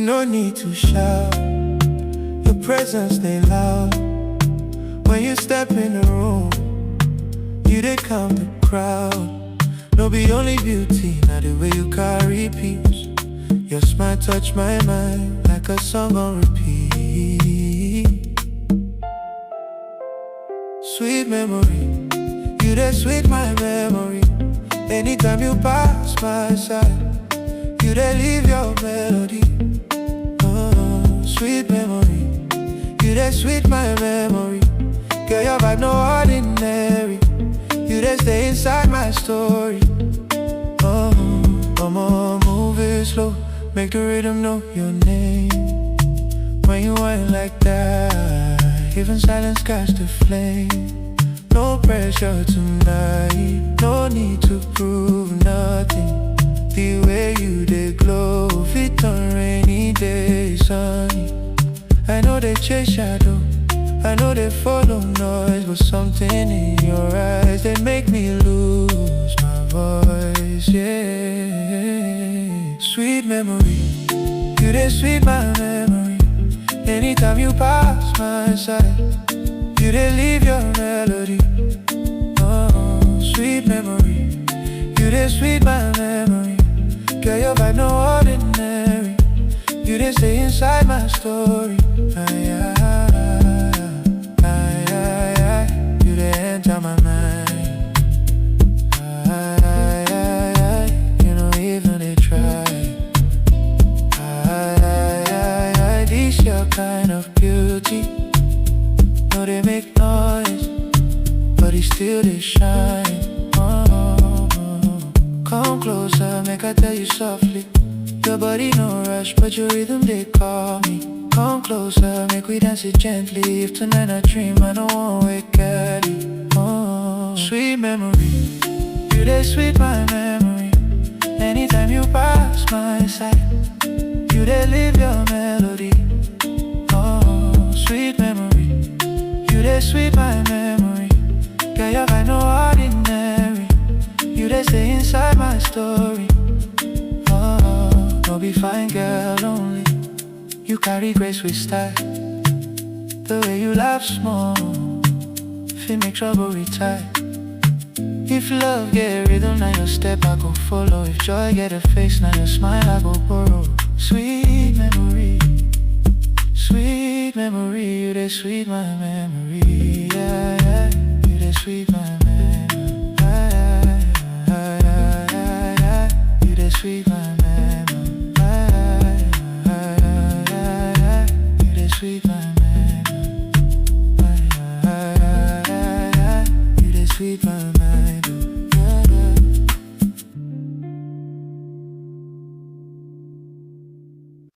No need to shout, your presence stay loud. When you step in the room, you dey calm the crowd. No be only beauty, now the way you carry peace. Your smile touch my mind like a song on repeat. Sweet memory, you dey sweet my memory. Anytime you pass my side, you dey leave your melody. Sweet memory, you dey sweet my memory. Girl, your vibe no ordinary. You dey stay inside my story. Come on, move it slow, make the rhythm know your name. When you whine like that, even silence catch the flame. No pressure tonight, no need to prove nothing. The way you dey glow, fit on rainy day sunny. I know they chase shadow, I know they follow noise, but something in your eyes, they make me lose my voice, yeah. Sweet memory, you dey sweet my memory. Anytime you pass my side, you dey leave your melody. Sweet memory, you dey sweet my memory. Girl, your vibe no ordinary. You dey stay inside my story. You dey enter my mind. You know even they try. This your kind of beauty. No, they make noise, but it still they shine. Come closer, make I tell you softly. Your body no rush, but your rhythm they call me. Come closer, make we dance it gently. If tonight I dream, I don't want wake early. Sweet memory, you dey sweet my memory. Anytime you pass my side, you dey leave your melody. Sweet memory, you dey sweet my memory. Girl, your vibe no ordinary. You dey stay inside my story. No be fine girl only, you carry grace with style. The way you laugh small, if it make trouble retire. If love get rhythm, now your step I go follow. If joy get a face, now your smile I go borrow. Sweet memory, you dey sweet my memory, yeah. You dey sweet my memory, you dey sweet my memory.